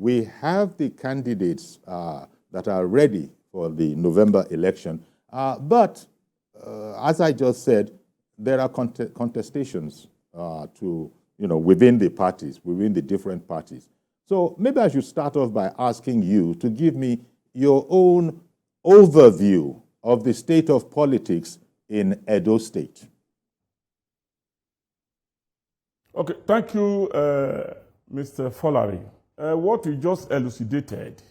we have the candidates that are ready for the November election, but as I just said, there are contestations within the parties, within the different parties. So maybe I should start off by asking you to give me your own overview of the state of politics in Edo State. Okay, thank you, Mr. Folarin. What you just elucidated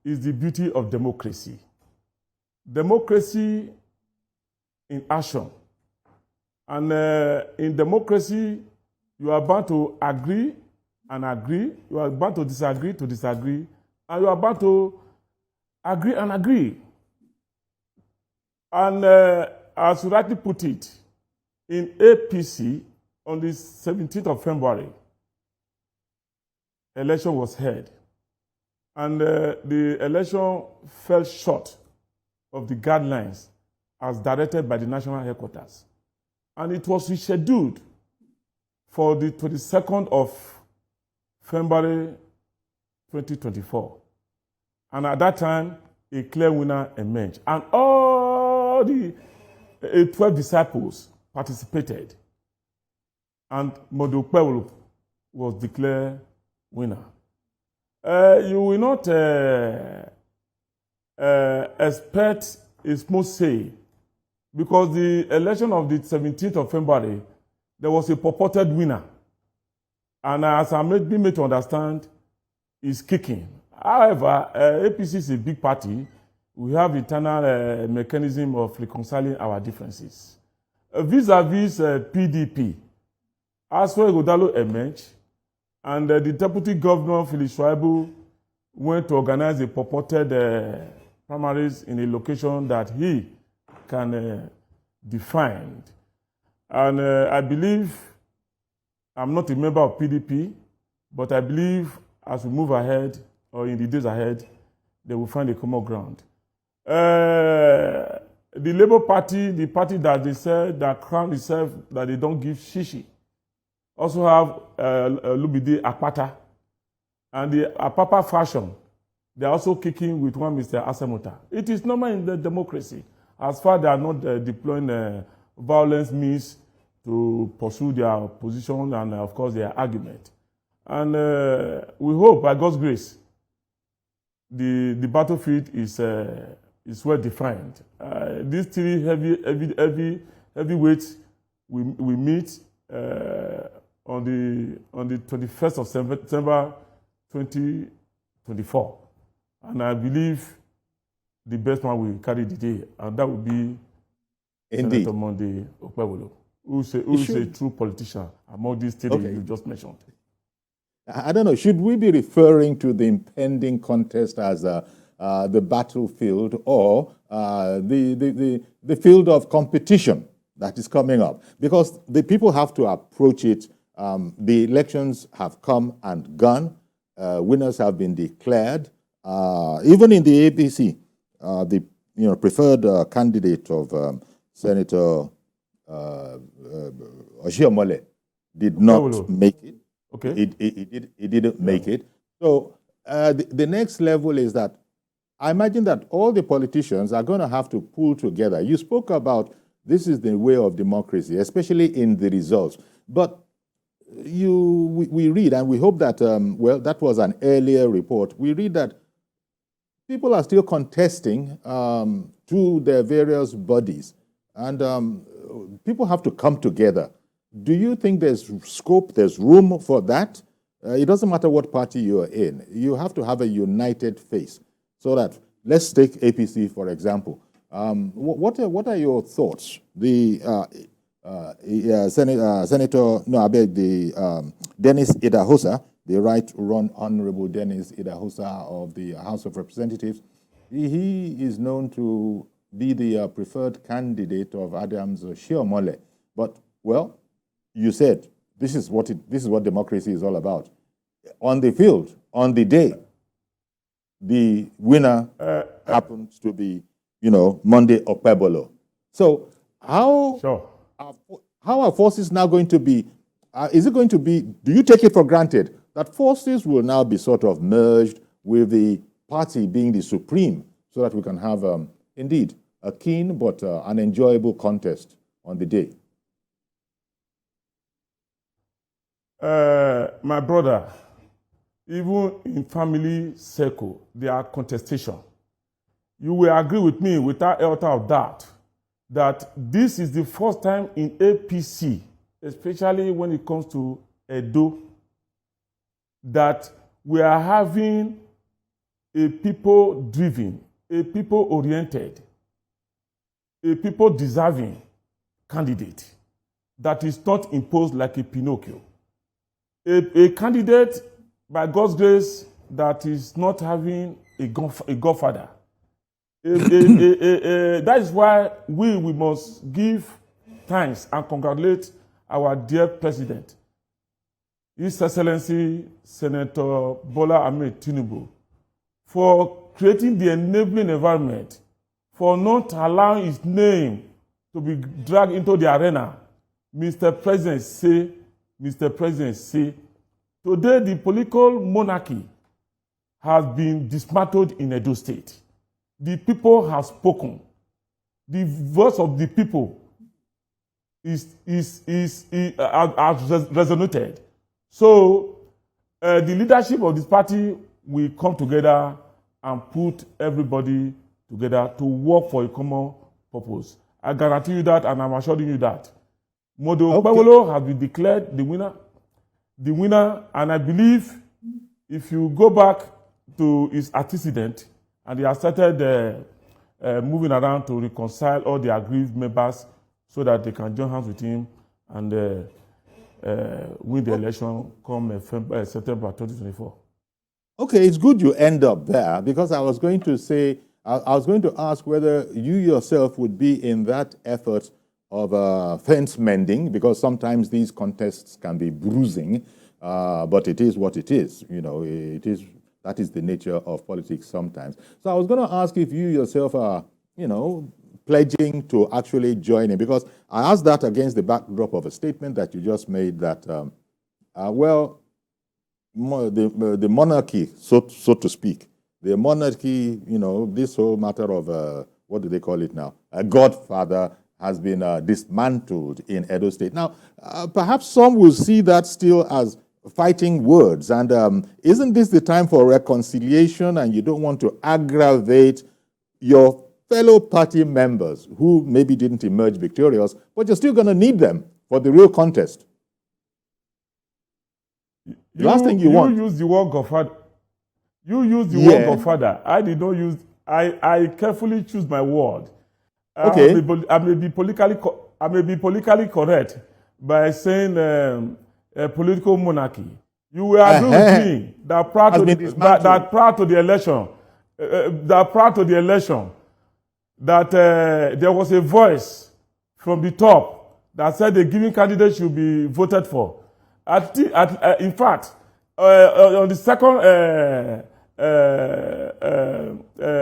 is the beauty of democracy. Democracy in action. And in democracy, you are bound to agree and agree. You are bound to disagree, and you are bound to agree and agree. And as you rightly put it, in APC, on the 17th of February, election was held. And the election fell short of the guidelines as directed by the national headquarters. And it was rescheduled for the 22nd of February 2024. And at that time, a clear winner emerged. And all the 12 disciples participated. And Okpebholo was declared winner. You will not expect a smooth say, because the election of the 17th of February, there was a purported winner. And as I been made to understand, is kicking. However, APC is a big party. We have internal mechanism of reconciling our differences. Vis-a-vis PDP, Aswa Godalo emerged, and the deputy governor, Philip Schwaibu, went to organize a purported primaries in a location that he can define. And I believe, I'm not a member of PDP, but I believe as we move ahead, or in the days ahead, they will find a common ground. The Labour Party, the party that they said that crown itself, that they don't give shishi, also have Lubide Akpata. And the Apapa fashion, they are also kicking with one Mr. Asemota. It is normal in the democracy, as far as they are not deploying violence means to pursue their position and, of course, their argument. And we hope, by God's grace, the battlefield is well defined. These three heavyweights we meet on the 21st of September 2024, and I believe the best one will carry the day, and that will be Indeed. Senator Monday Okpebholo, who is a true politician among these three you just mentioned. I don't know, should we be referring to the impending contest as the battlefield or the field of competition that is coming up? Because the people have to approach it. The elections have come and gone. Winners have been declared. Even in the APC, the preferred candidate of Senator Oshiomhole did not make it. Okay. He didn't make it. So the next level is that I imagine that all the politicians are going to have to pull together. You spoke about this is the way of democracy, especially in the results. But we read, and we hope that, that was an earlier report. We read that people are still contesting to their various bodies, and people have to come together. Do you think there's scope, there's room for that? It doesn't matter what party you're in. You have to have a united face. So that, let's take APC, for example. What are your thoughts? The Dennis Idahosa, the right Honorable Dennis Idahosa of the House of Representatives, he is known to be the preferred candidate of Adams Oshiomhole. But, well, you said this is what democracy is all about. On the field, on the day, the winner happens to be, Monday Okpebholo. So how are forces now going to be? Is it going to be? Do you take it for granted that forces will now be sort of merged with the party being the supreme so that we can have, indeed, a keen but an enjoyable contest on the day? My brother, even in family circle, there are contestations. You will agree with me without iota of doubt that this is the first time in APC, especially when it comes to Edo, that we are having a people-driven, a people-oriented, a people-deserving candidate that is not imposed like a Pinocchio. A candidate, by God's grace, that is not having a godfather. That is why we must give thanks and congratulate our dear president, His Excellency Senator Bola Ahmed Tinubu, for creating the enabling environment, for not allowing his name to be dragged into the arena. Mr. President say, today the political monarchy has been dismantled in Edo State. The people have spoken. The voice of the people has resonated. So the leadership of this party will come together and put everybody together to work for a common purpose. I guarantee you that, and I'm assuring you that. Okpebholo has been declared the winner, and I believe if you go back to his antecedent, and they have started moving around to reconcile all the aggrieved members so that they can join hands with him and win the election come September 2024. Okay, it's good you end up there, because I was going to say, I was going to ask whether you yourself would be in that effort of fence mending, because sometimes these contests can be bruising, but it is what it is. You know, that is the nature of politics sometimes. So I was going to ask if you yourself are, pledging to actually join in, because I asked that against the backdrop of a statement that you just made that, the monarchy, so to speak, the monarchy, this whole matter of, what do they call it now? A godfather has been dismantled in Edo State. Now, perhaps some will see that still as fighting words. And isn't this the time for reconciliation, and you don't want to aggravate your fellow party members who maybe didn't emerge victorious, but you're still going to need them for the real contest? Last thing you want. You use the word godfather. You use the word godfather. I did not use. I carefully choose my word. Okay. I may be politically correct by saying a political monarchy. You will agree with me that prior to the election, that there was a voice from the top that said the given candidate should be voted for. In fact, on the second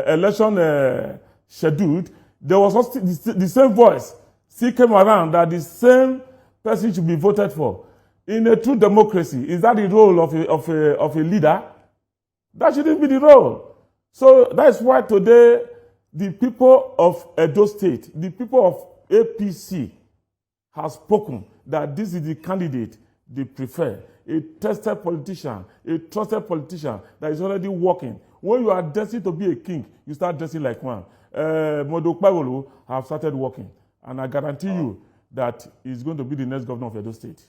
election scheduled, there was also the same voice still came around that the same person should be voted for. In a true democracy, is that the role of a leader? That shouldn't be the role. So that's why today the people of Edo State, the people of APC have spoken that this is the candidate they prefer. A trusted politician that is already working. When you are destined to be a king, you start dressing like one. Okpebholo have started working, and I guarantee you that he's going to be the next governor of Edo State.